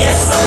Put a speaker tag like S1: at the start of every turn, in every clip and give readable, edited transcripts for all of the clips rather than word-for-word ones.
S1: Yes.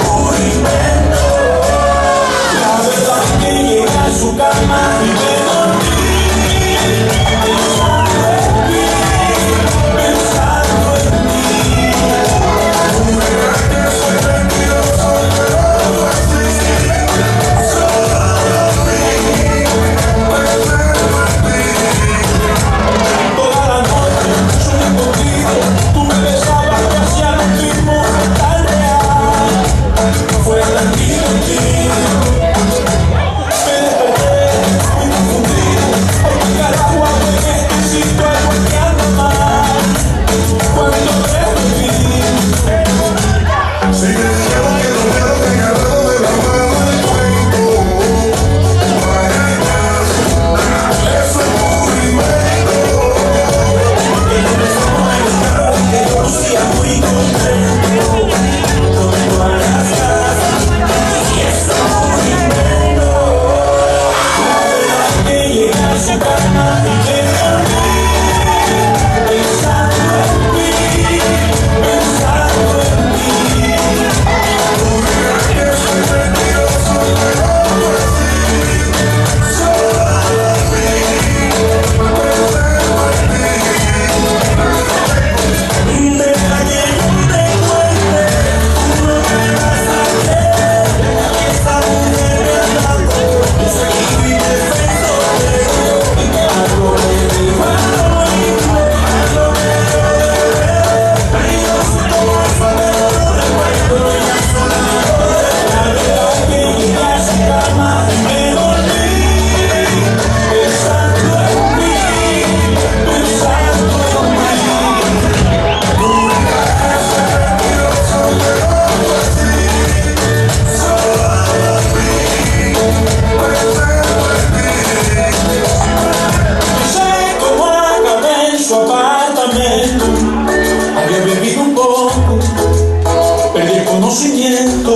S1: conocimiento.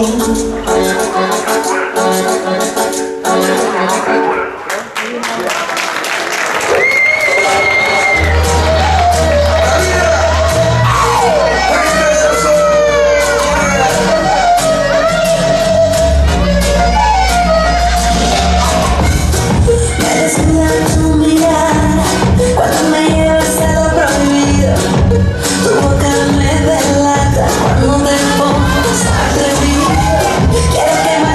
S2: Tu boca me delata cuando te pongas atrevido. Quiero que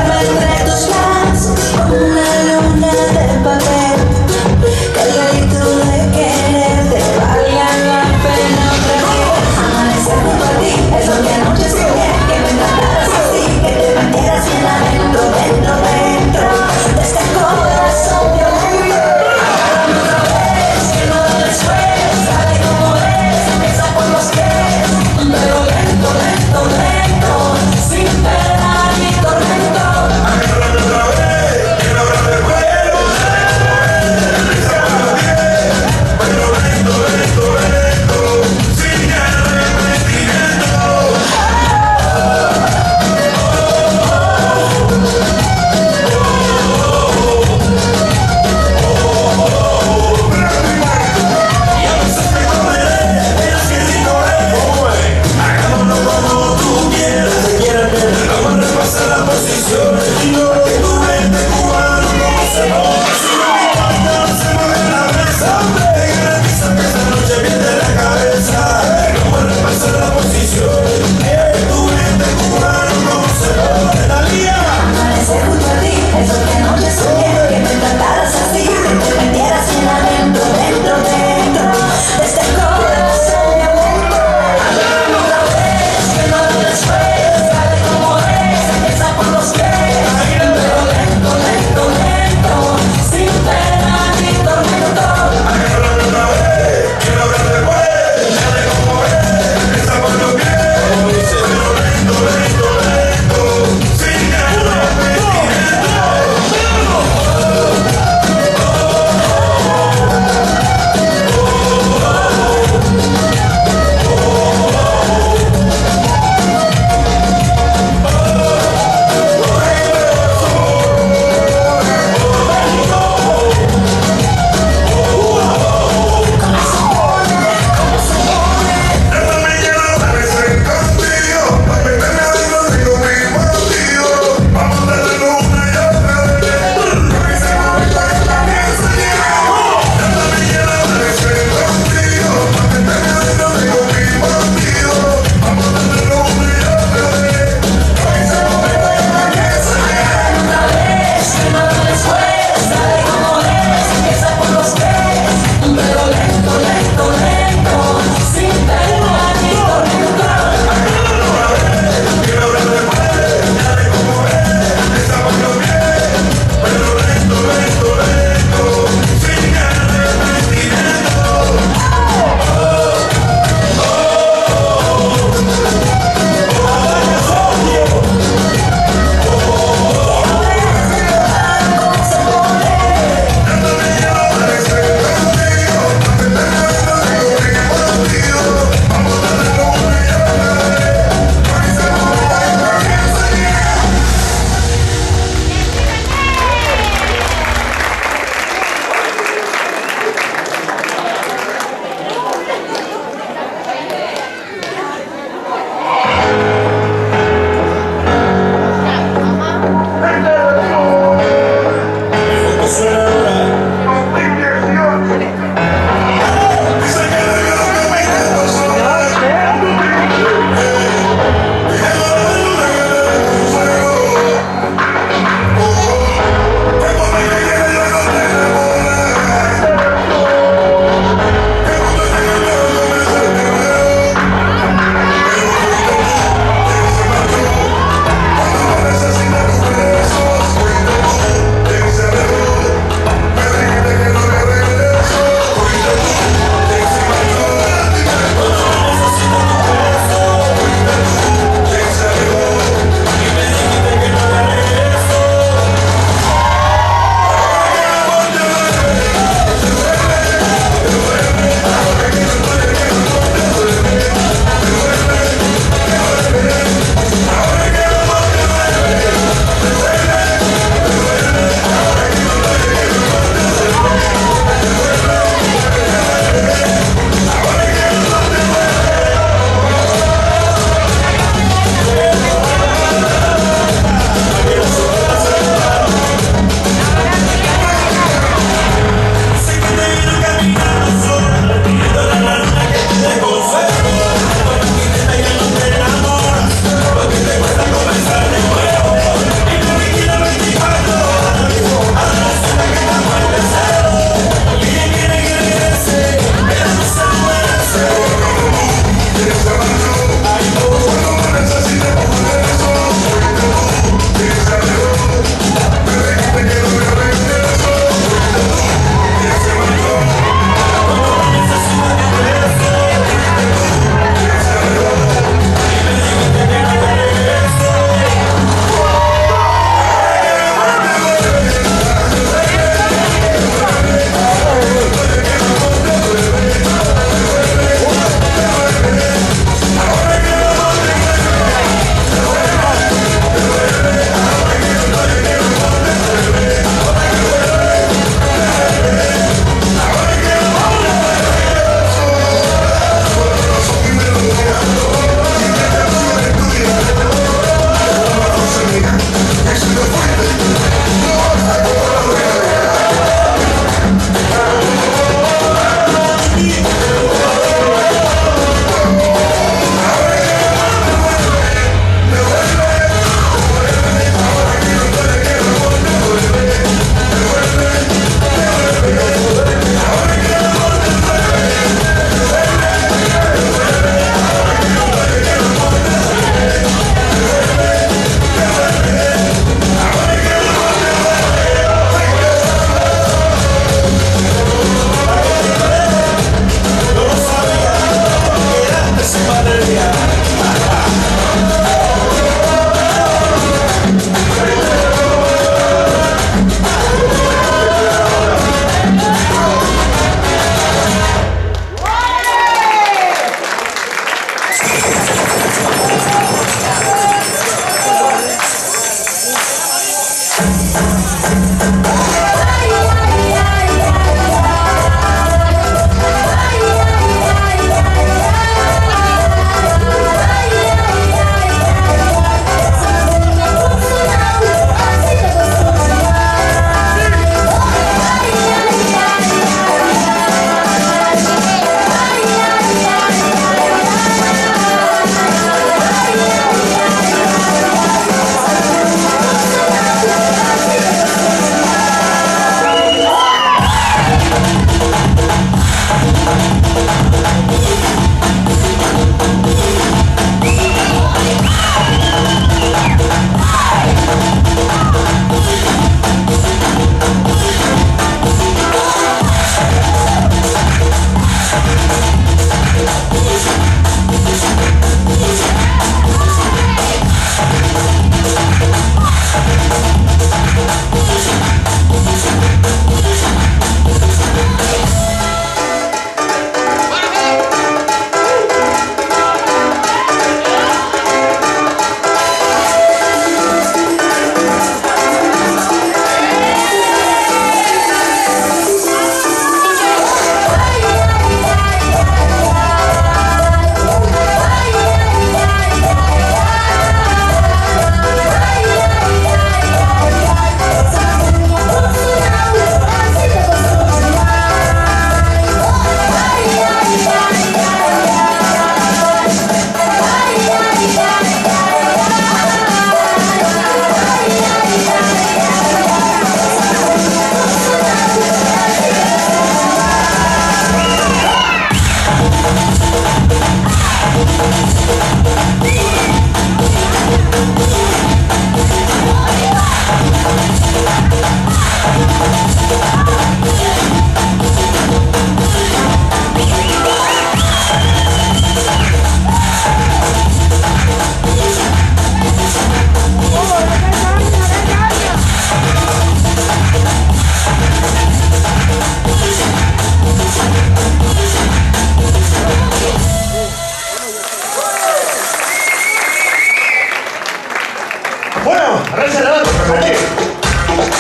S1: Bueno, arraitzen da bat, aquí.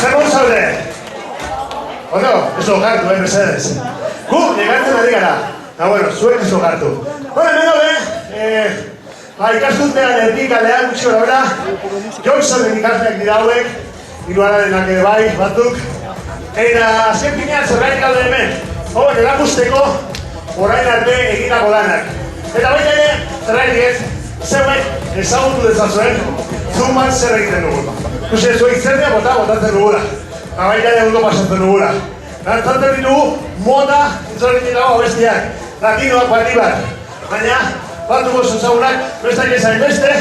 S1: Zer gau zaude? Bueno, ez logartu, mesedez. Gu, negartzen ari gara. Bueno, zuek ez logartu. Bueno, hemen daude, ikastuntean erdikalean, gutxi gara bera, Johnsonen ikasleak dira hauek, hiruararenak ere bai, batzuk. Eta azken finean zerbait gaude hemen, hauek erakusteko orain arte egindako lanak. Eta baita ere, zerbait ez, zeuek ezagutu dezazuen, Zuman zer egiten dugu. Ikusi zuek zerdia botatzen dugula. Baita ere ondo pasatzen dugula. Nantzatzen ditugu moda itzorekin dago abestiak, latinoak bati bat. Baina, batuko zozagunak, bestak ezain beste,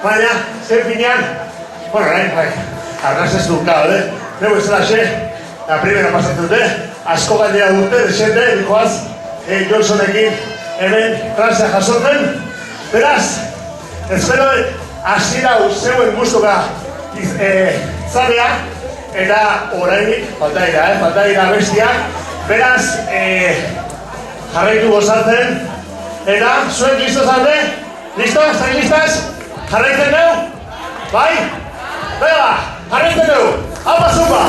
S1: baina, zen finean, bueno, nahi, arras ez dut gau, Nego ez dela xe, la primera pasatzen dute, asko galdera dute, desente, dikoaz, Johnsonekin hemen klasea jasotzen. Beraz, espero hasiera zeuen gustuka zalea, eta orainik, falta dira bestiak, beraz, jarraitu gozatzen, eta zuek listo zate? Listo? Estain listas? Jarraitzen dugu? Bai? Bega, jarraitzen dugu! Haupa zupa!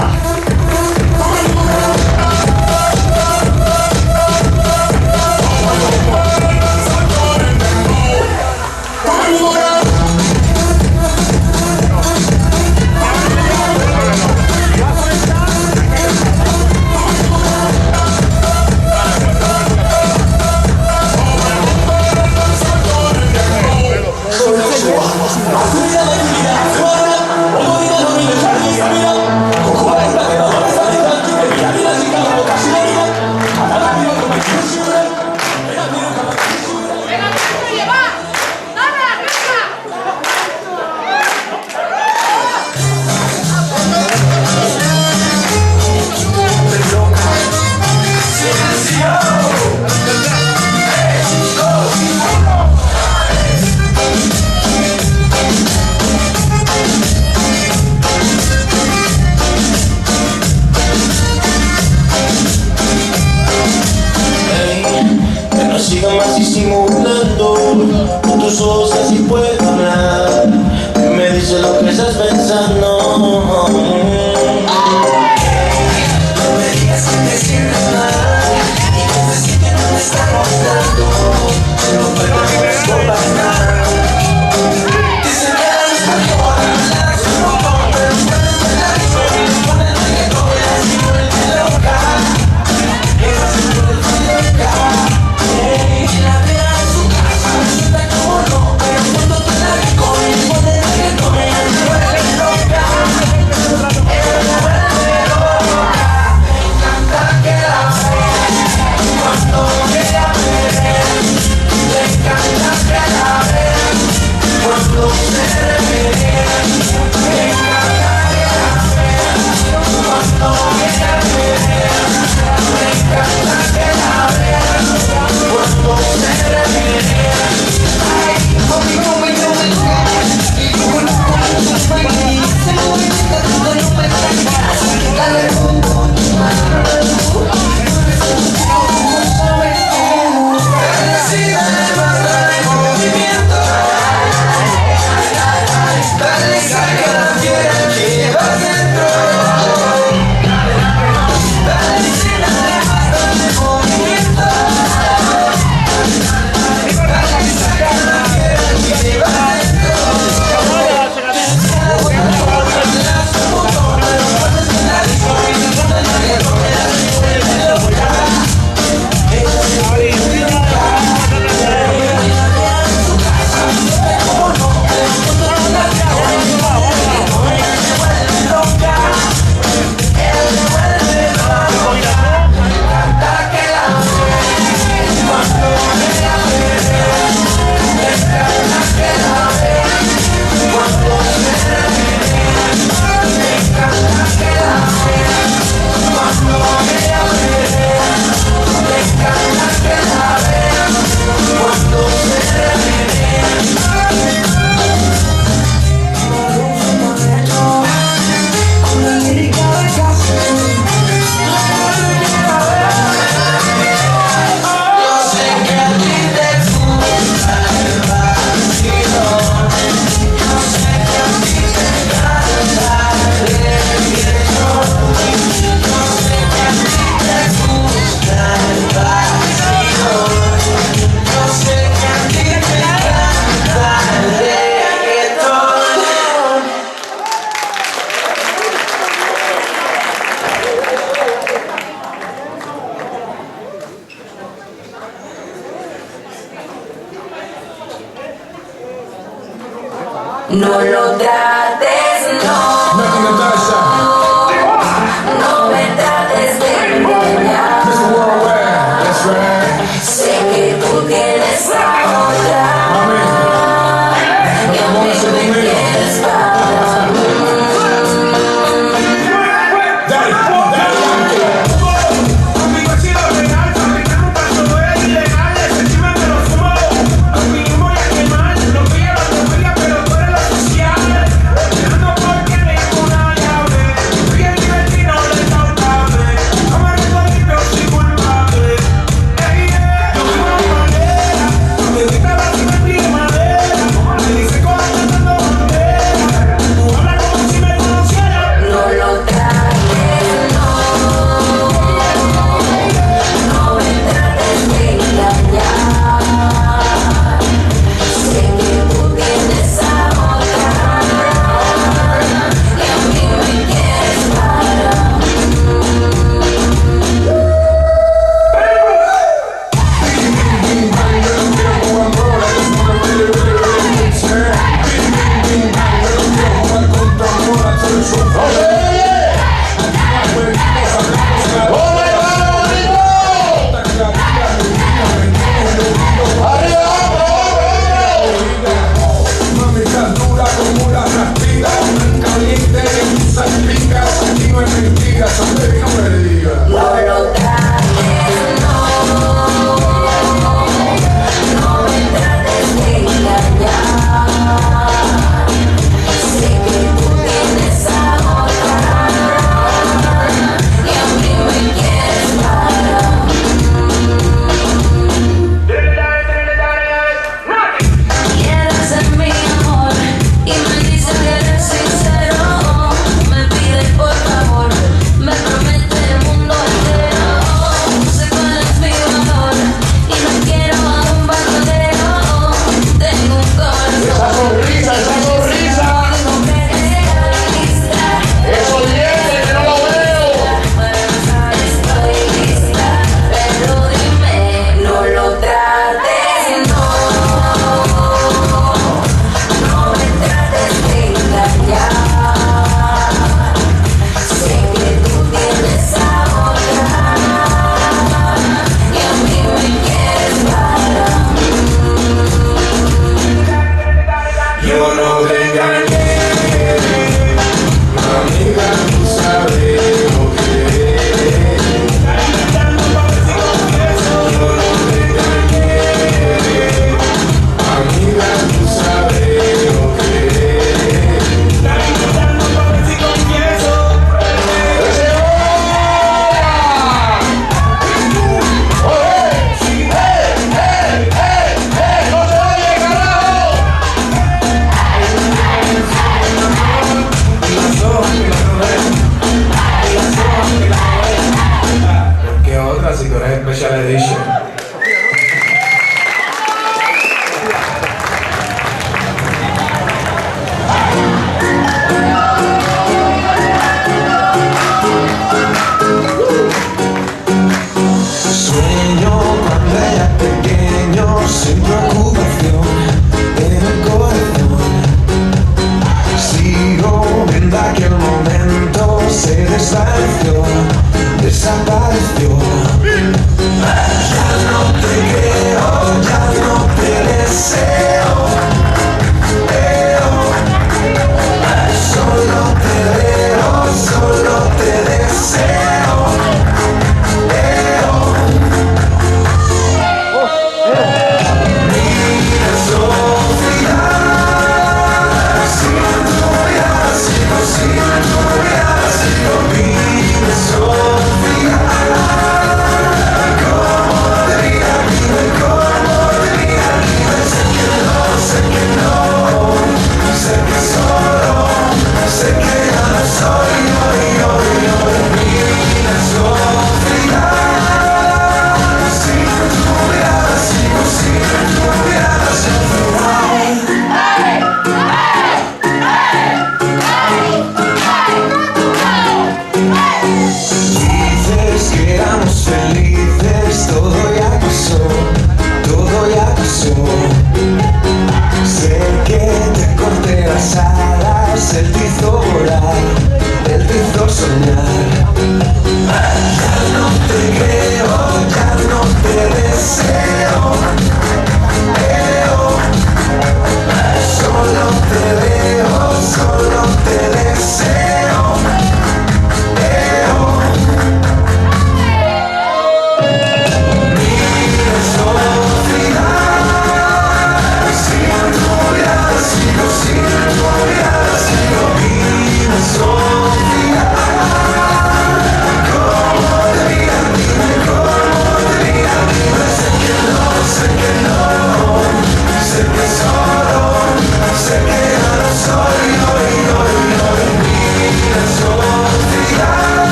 S2: trates, no.
S3: Nothing Natasha.
S2: No me trates de engañar.
S3: Mr. Worldwide. That's right.
S2: Sé que tú tienes a otra.
S3: Mami.
S2: Y a mí me quieres para.
S3: Daddy,
S4: Conmigo ha sido real, fabricar un paso es ilegal, encima me lo fumo. A mí me voy a quemar, no voy a la familia, pero tú eres la oficial. Mirando porque me una ya,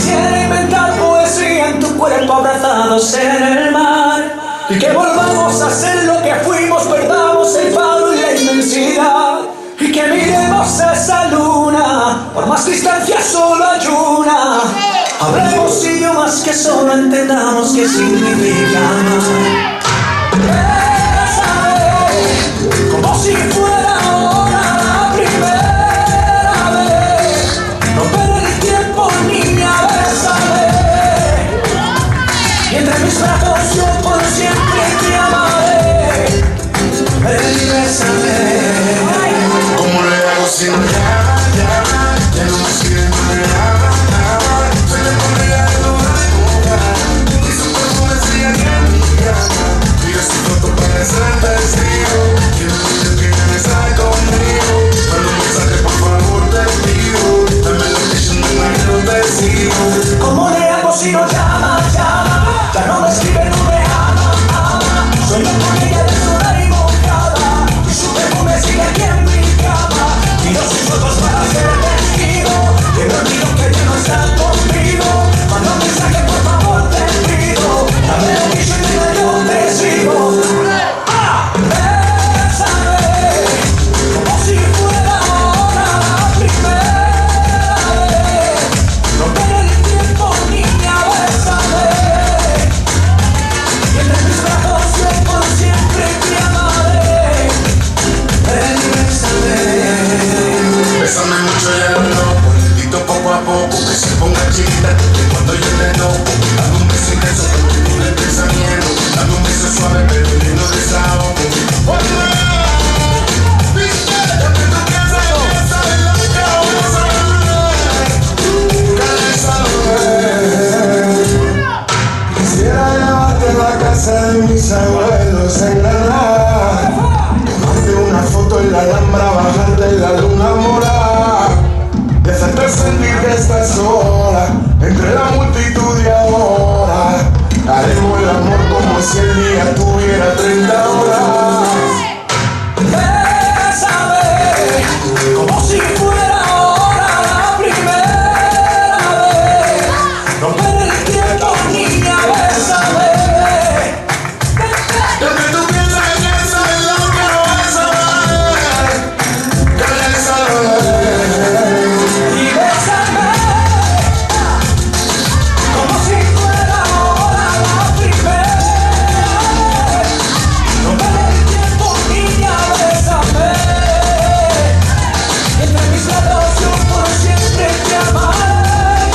S5: Quisiera inventar poesía en tu cuerpo abrazados en el mar, y que volvamos a ser lo que fuimos, perdamos el faro y la inmensidad, y que miremos esa luna, por más distancia solo hay una. Hablemos idiomas que solo entendamos qué significa amar. Bésame, como si fuera ahora la primera vez. No perder el tiempo, niña, bésame. Y entre mis brazos yo por siempre te amaré. Ven y bésame.
S6: ¿Cómo le hago si no llama? Ya no me sigue, no me llama. Se le pone algo de boca y su perfume sigue aquí en mi cama. Mira su foto para ser testigo. Quiero que me sale conmigo. Manda un mensaje, por favor, te pido. Dame la location de la que no te sigo.
S5: ¿Cómo le hago si no llama? Ya no me escribe, no me ama. Soy con ella desnuda y mojada, y su perfume sigue aquí en mi cama. Miro sus ojos para ser testigo, que me olvido que ya no está conmigo. Manda un mensaje, por favor, te pido. Dame la location y yo te sigo. Bésame, como si fuera ahora la primera vez. No perder el tiempo, niña, bésame. Y entre mis brazos yo por siempre te amaré. Ven y bésame.
S6: Bésame mucho y háblalo, poquito poco a poco, que se ponga chiquita, que cuando yo te toco, dame un beso intenso, con el pensamiento, dame un beso suave, pero lleno de desahogo. Oye, viste, lo que tú piensas en la cabeza, quisiera llevarte a la casa de mis abuelos en la nada, tomarte una foto en la Alhambra, bajarte la luna morada, y hacerte sentir que estás sola entre la multitud y ahora haremos el amor como si el día tuviera 30 horas.
S5: Bésame, como si fuera ahora la primera vez. No perder el tiempo, niña, bésame.
S6: Lo que tú piensas que piensas en la cabeza,
S5: Y bésame, como si fuera ahora la primera vez. No perder el tiempo, niña, bésame. Y entre mis labios yo por siempre te amaré.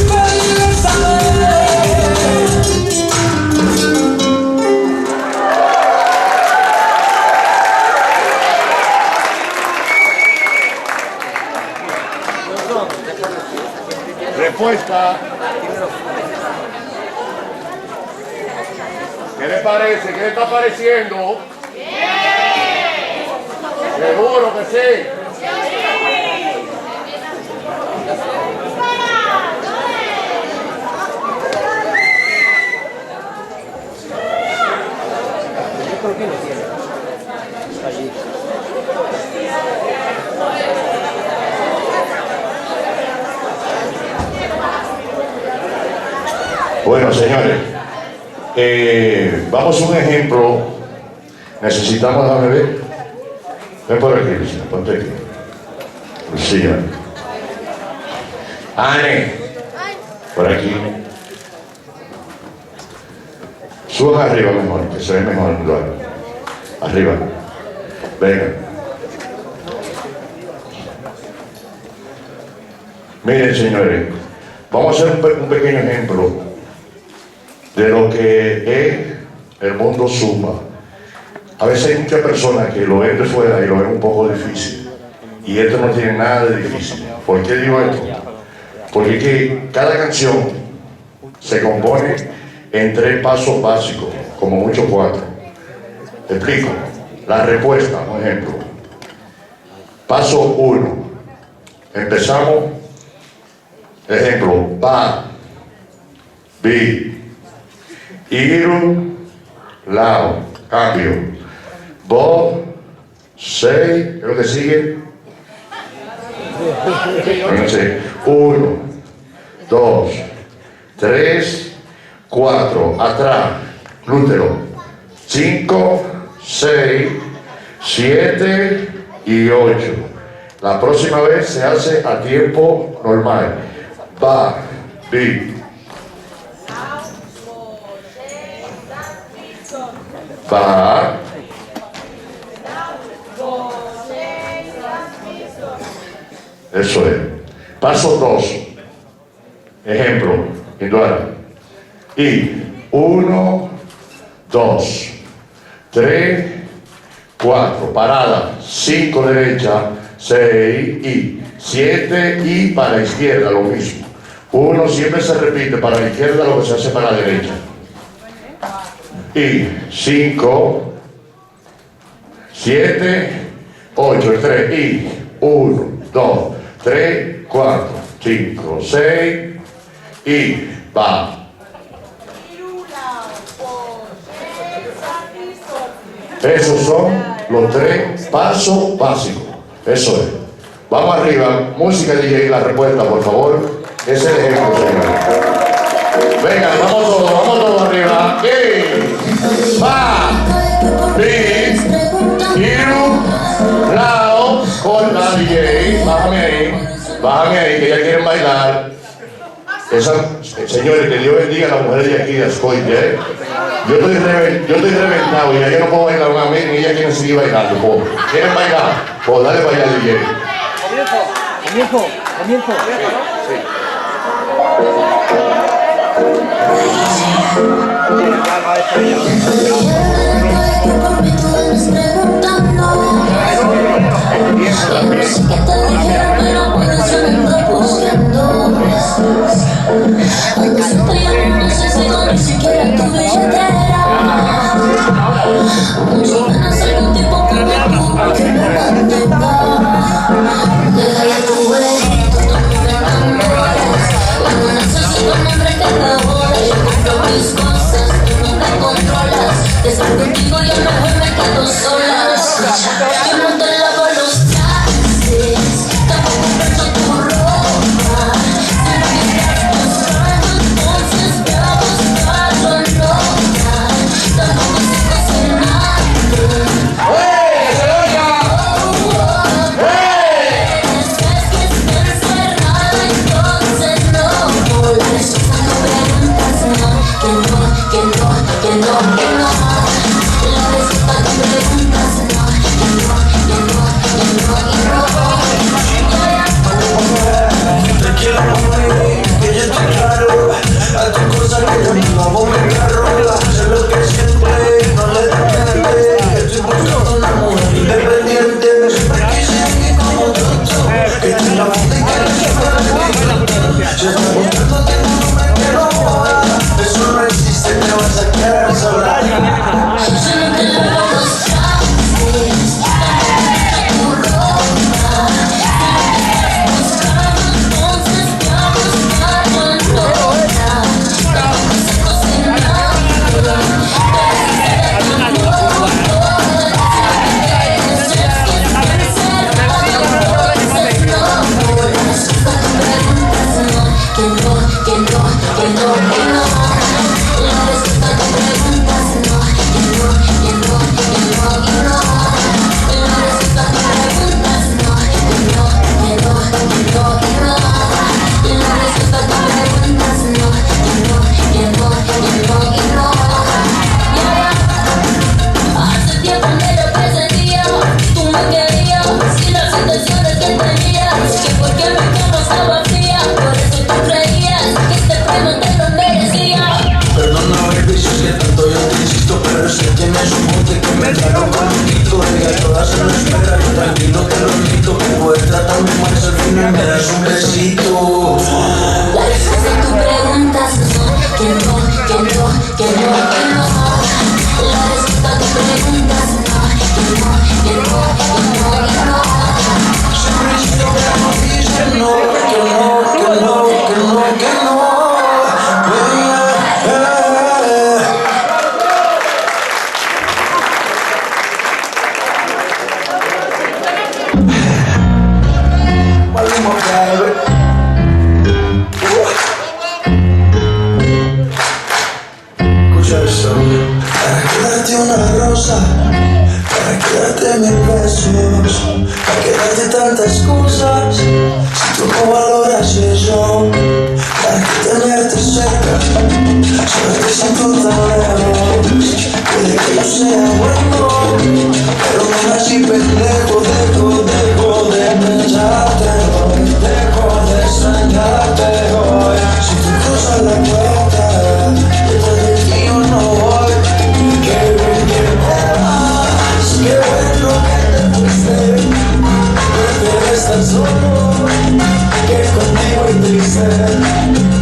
S5: Ven y bésame.
S1: Respuesta. ¿Qué le parece? ¿Qué le está pareciendo? Seguro que sí. Bueno, señores, vamos a un ejemplo. Necesitamos a bebé. Ven por aquí, Lucía, ponte aquí. Lucía. Anne, por aquí. Suban arriba mejor, que se ve mejor el lugar. Arriba. Venga. Miren, señores, vamos a hacer un pequeño ejemplo de lo que es el mundo Zumba. A veces hay muchas personas que lo ven de fuera y lo ven un poco difícil. Y esto no tiene nada de difícil. ¿Por qué digo esto? Porque que cada canción se compone en 3 pasos básicos, como mucho 4. Te explico. La respuesta, por ejemplo. Paso 1. Empezamos. Ejemplo. Pa. Bi. Iru. Lao. Cambio. Bo. Sei. ¿Qué es lo que sigue? 1,
S7: 2, 3, 4, atrás, glúteo, 5, 6, 7 y 8. La próxima vez se hace a tiempo normal. Va, bi. Va. Eso es. Paso 2. Ejemplo, Induara. Y 1, 2, 3, 4. Parada. 5 derecha, 6 y 7 y para la izquierda lo mismo. 1 siempre se repite para la izquierda lo que se hace para la derecha. Y 5, 7, 8, 3 y 1, 2, 3, 4, 5, 6 y va. Esos son los 3 pasos básicos. Eso es. Vamos arriba. Música DJ, la respuesta, por favor. Ese es el ejemplo, señor. Venga, vamos todos arriba. Y va. Big. Iru. Lao. Corta, DJ. Bájame ahí, que ya quieren bailar. Señores, que Dios bendiga a las mujeres de aquí de Ascoite, ¿eh? Yo estoy reventado, ya yo no puedo bailar una vez, ni ella quiere seguir bailando. ¿Quieren bailar? Pues dale bailar, DJ.
S8: Comienzo.
S2: Sí que te dijeron, pero por eso no estoy buscando. Cuando siempre yo no necesito ni siquiera tu billetera. Mucho menos algún tipo que me ocupa, que me mantenga. Déjale tu huevito, tú me enamoras. Cuando necesito un hombre que colabore, yo compro mis cosas, tú no me controlas. De estar contigo yo mejor me quedo sola. Escucha, yo no te lavo los trastes, tampoco plancho tu ropa. Si no me estás buscando, entonces me va a buscar loca. Tampoco sé cocinarte. Es que esté encerrada, entonces no. Rechazando preguntas, no. Que no. La receta con preguntas, no.
S5: besos, para que darte tantas cosas, si tú no valoras eso, para que tenerte cerca, solo te siento tan lejos. Puede que yo sea bueno, pero no nací pendejo, dejo de pensarte hoy, dejo de extrañarte hoy. Si tú cruzas la puerta, detrás de ti yo no voy. Qué bien que te vas, qué bueno que te fuiste. Prefiero estar solo que conmigo y triste.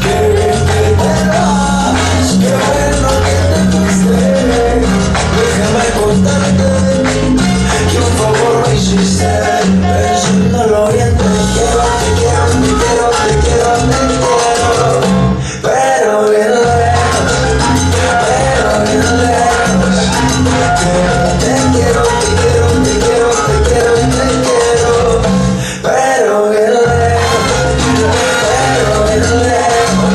S5: Qué bien que te vas, qué bueno que te fuiste. Déjame contarte que un favor me hiciste. Pensándolo bien, te quiero, pero bien lejos, pero bien lejos. Te quiero, pero bien lejos, pero bien lejos.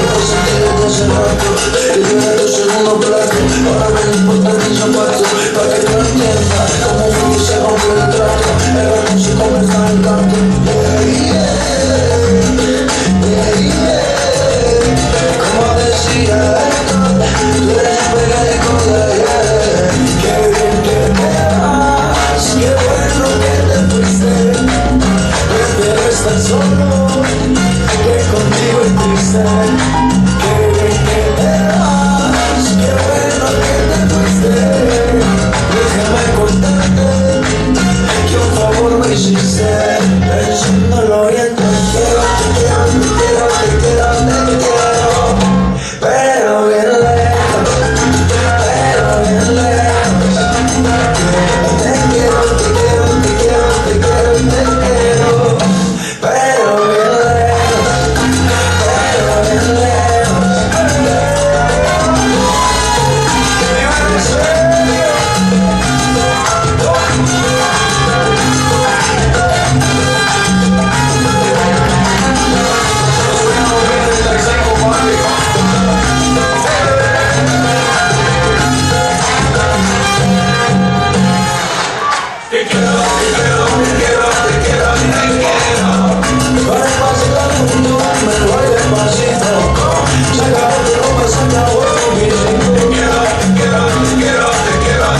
S5: Yo sentí desde hace rato que tú eres tu segundo plato. Ahora me importa mi zapato, para que tú entiendas cómo fue que se rompió el trato. El músico me está encantando. Como decía tú eres un periódico de ayer. Qué bien que te vas, qué bueno que te fuiste. Prefiero estar solo que contigo y triste. Qué bien que te vas, qué bueno que te fuiste. Déjame contarte que un favor me hiciste. Pensándolo bien, te quiero, pero bien lejos, pero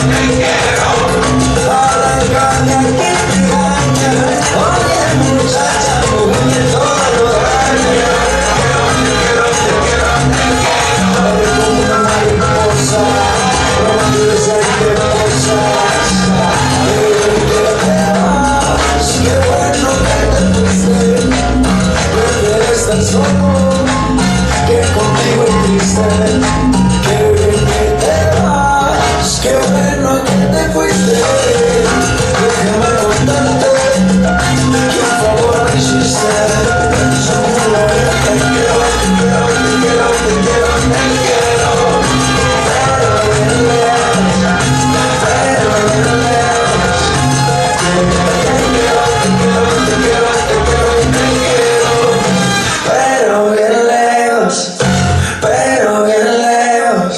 S5: bien lejos. Te quiero, pero bien lejos, pero bien lejos.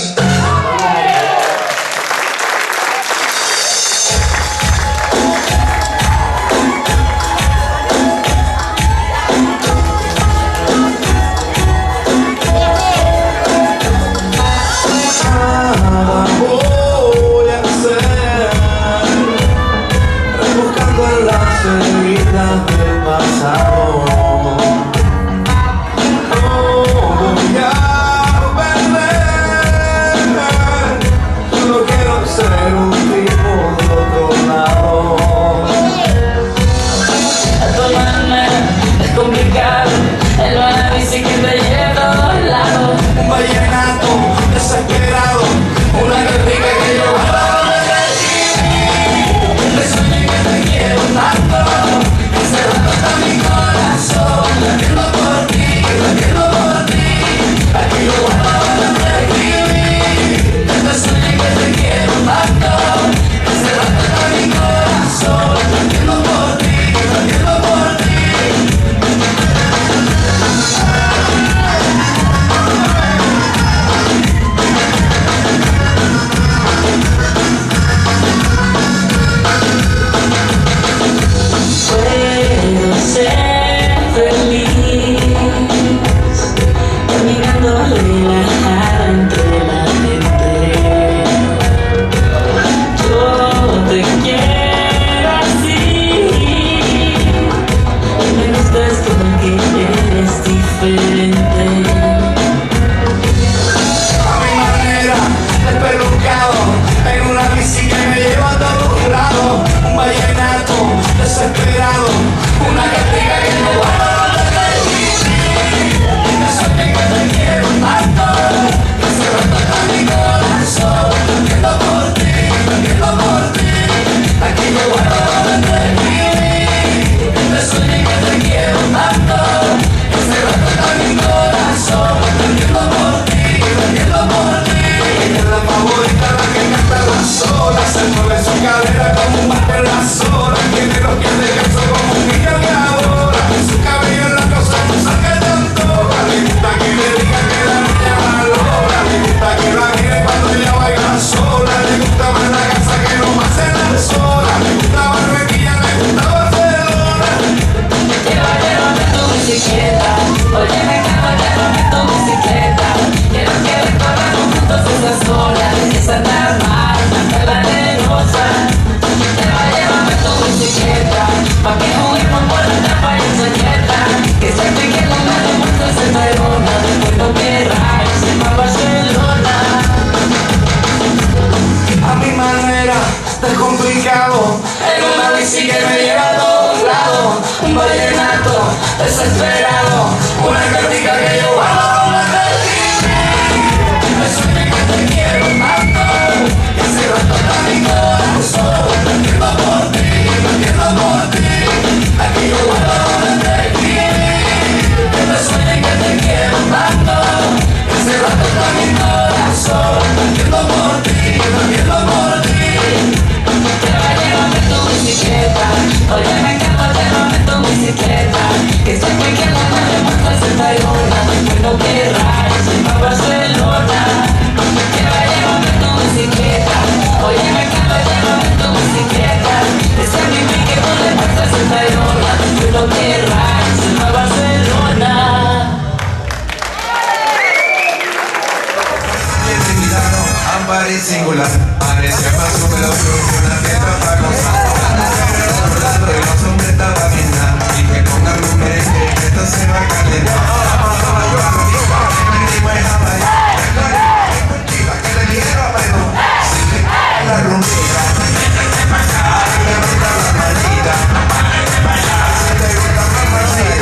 S8: ámbar y singular. Parecía más o menos una fiesta para gozar. Y los hombres estaban bien nada. Y que pongan un merengue, que esto se va a calentar. Que le quiero aprender. La rumbita. La maldita. Si te gusta más maldita.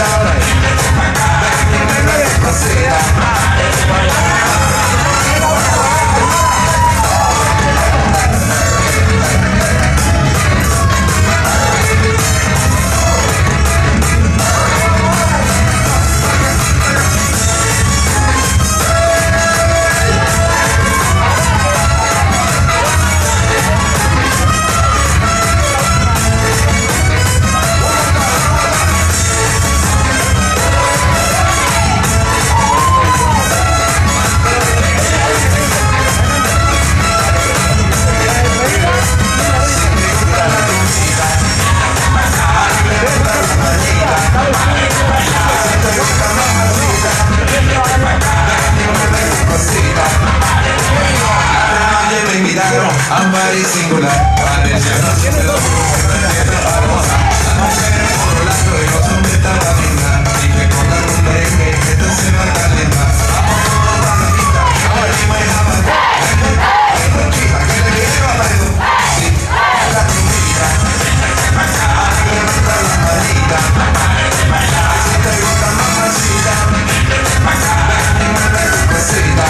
S8: Ámbar y singular, parecía una fiesta para gozar. Las mujeres por un lado y los hombres estaban bien nada. Y que pongan un merengue, que esto se va a calentar. Vamos todos para la pista, arriba y abajo. Hay conchita que le quiero aprender. Sí, la rumbita. Levanta la maldita. Si te gusta más masita, mueve tu cosita.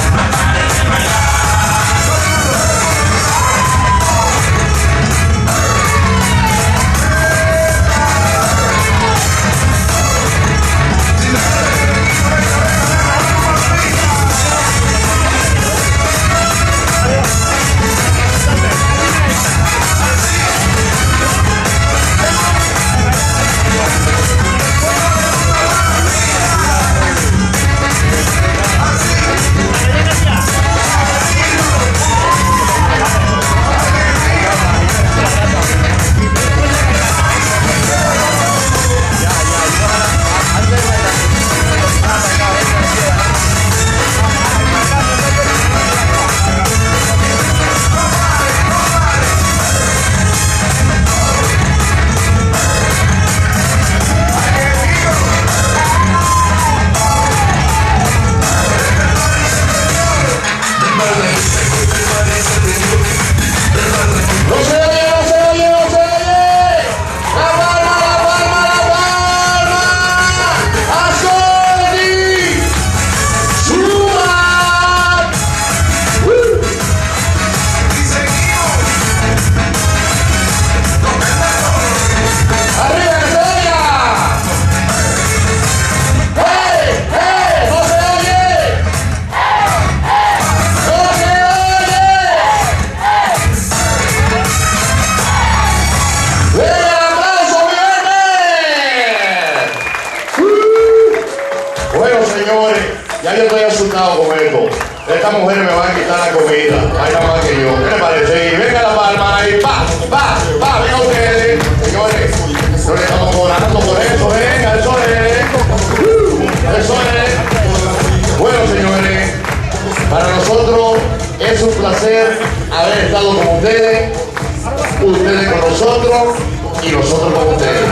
S7: Ya yo estoy asustado con esto. Estas mujeres me van a quitar la comida. Hay nada más que yo. ¿Qué les parece? Y venga la palma ahí. Pa, venga ustedes. Señores, no le estamos cobrando por eso. Venga, eso es. Eso es. Bueno, señores, para nosotros es un placer haber estado con ustedes con nosotros y nosotros con ustedes.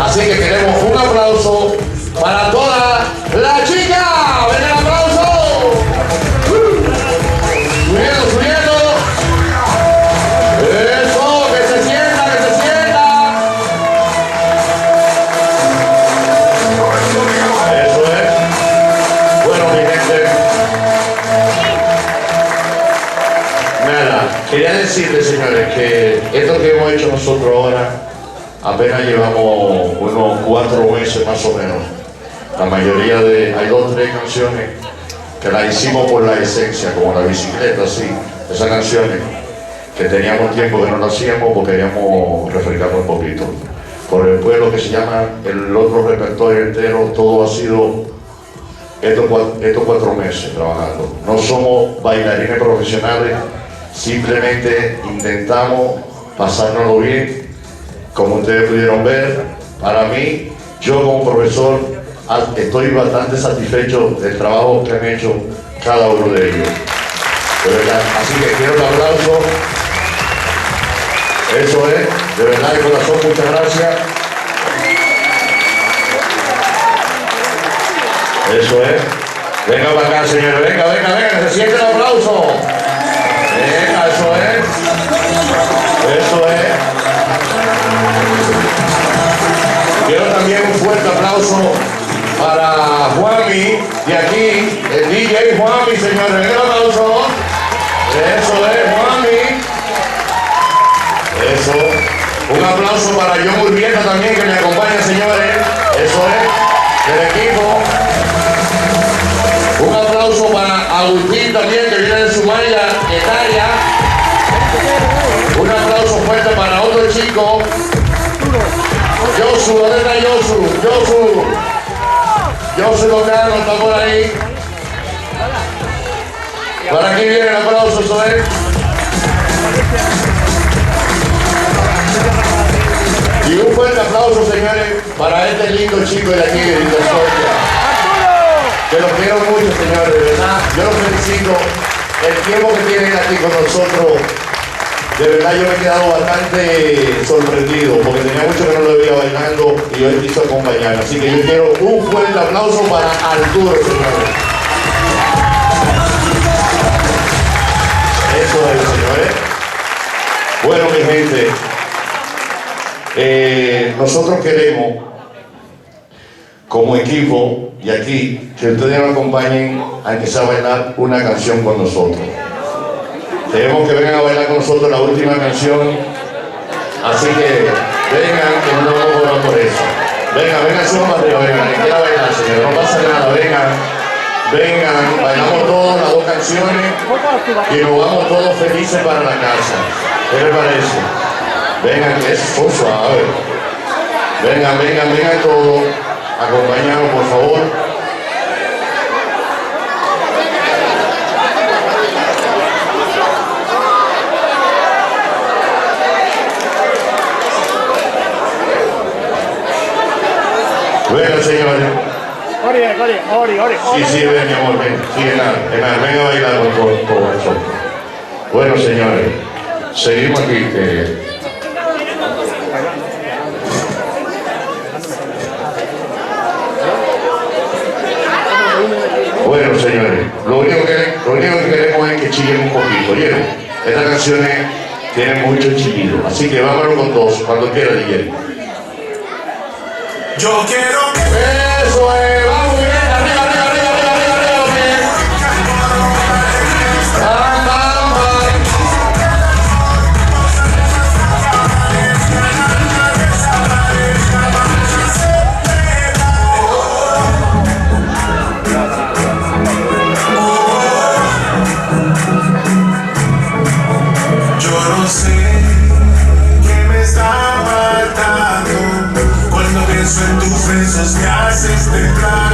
S7: Así que queremos un aplauso para toda la chica. ¡Ven el aplauso! Subiendo. Eso, que se sienta. Eso es. Bueno, mi gente. Nada, quería decirles, señores, que esto que hemos hecho nosotros ahora apenas llevamos unos 4 meses más o menos. La mayoría hay 2 o 3 canciones que las hicimos por la esencia, como La Bicicleta, sí. Esas canciones que teníamos tiempo que no las hacíamos porque queríamos refrescarnos un poquito. Por el pueblo que se llama el otro repertorio entero, todo ha sido estos 4 meses trabajando. No somos bailarines profesionales, simplemente intentamos pasárnoslo bien. Como ustedes pudieron ver, para mí, yo como profesor, estoy bastante satisfecho del trabajo que han hecho cada uno de ellos. de verdad. Así que quiero un aplauso. Eso es, de verdad de corazón, muchas gracias. Eso es. Venga para acá, señores. Venga, venga, venga, se siente el aplauso. Venga, eso es. Eso es. Quiero también un fuerte aplauso para Juanmi, de aquí, el DJ Juanmi, señores. Venga el aplauso. Eso es, Juanmi. Eso. Un aplauso para John Urbieta también, que me acompaña, señores. Eso es, del equipo. Un aplauso para Agustín también, que viene de su malla etaria. Un aplauso fuerte para otro chico. Josu, ¿dónde está Josu? Josu Locano está por ahí. Para aquí viene el aplauso, eso es. Y un fuerte aplauso, señores, para este lindo chico de aquí de Soria. Que lo quiero mucho, señores, de verdad. Yo los felicito. El tiempo que tienen aquí con nosotros, de verdad yo me he quedado bastante sorprendido, porque tenía mucho que no lo veía bailando y hoy quiso acompañar. Así que yo quiero un fuerte aplauso para Arturo, señores. Eso es, señores. Bueno, mi gente, nosotros queremos, como equipo, y aquí, que ustedes nos acompañen, aunque sea a bailar una canción con nosotros. Queremos que vengan a bailar con nosotros la última canción. Así que vengan, que no nos vamos a cobrar por eso. Vengan, subamos arriba, vengan, que quiera bailar, señor, no pasa nada, vengan. Vengan, bailamos todos las dos canciones y nos vamos todos felices para la casa. ¿Qué les parece? Vengan, que es suave. Vengan todos. Acompañanos, por favor. Bueno, señores. Sí, ven, mi amor, ven. Sí, venga a bailar con eso. Bueno, señores, seguimos aquí. Bueno, señores, lo único que queremos es que chillen un poquito, ¿oyeron? Estas canciones tienen mucho chillido, así que vámonos con dos, cuando quiera, DJ.
S5: Yo quiero que
S7: Eso es, vamos bien, arriba, bien. Bam, bam, bam.
S5: Yo no sé qué me está faltando. Cuando pienso en tus besos me haces temblar.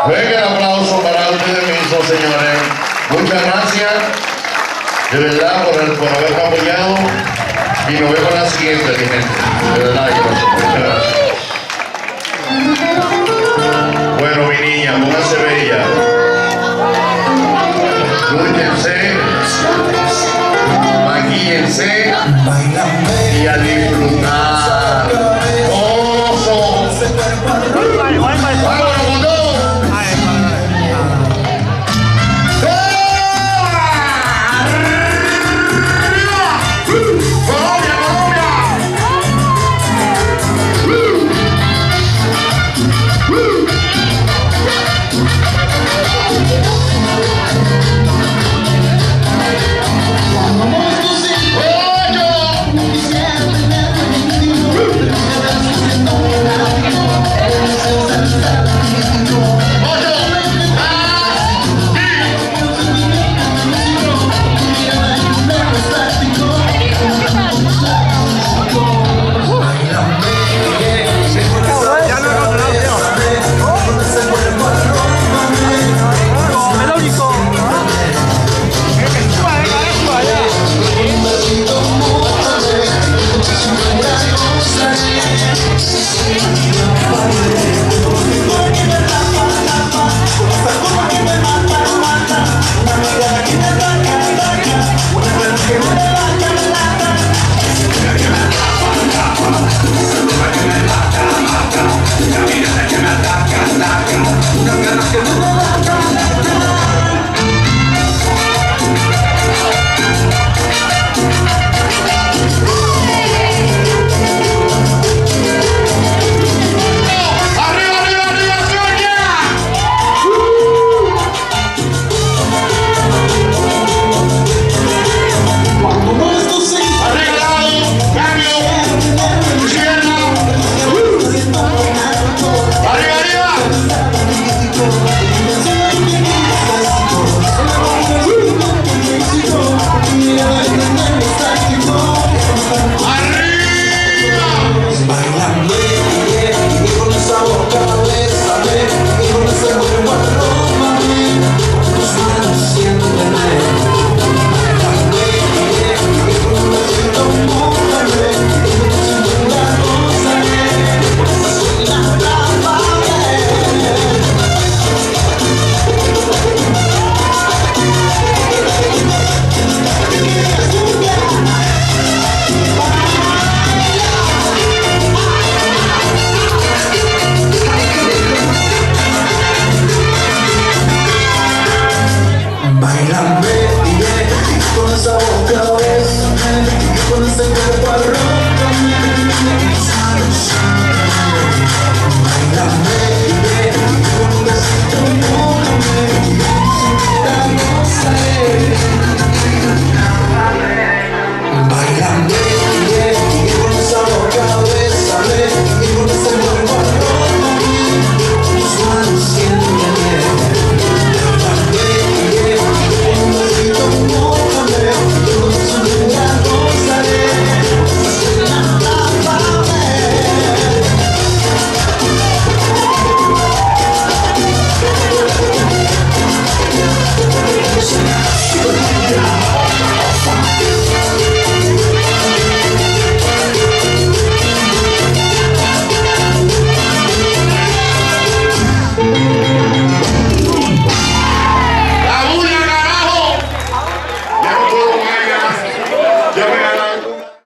S7: Venga el aplauso para ustedes mismos, señores. Muchas gracias, de verdad, por haberme apoyado. Y nos vemos en la siguiente, mi gente. De verdad, muchas gracias. Bueno, mi niña, pónganse bella. Lúchense, maquíllense y a disfrutar. ¡Oso! ¡Vámonos con todo! ¡Colombia, Colombia!
S5: Bailame.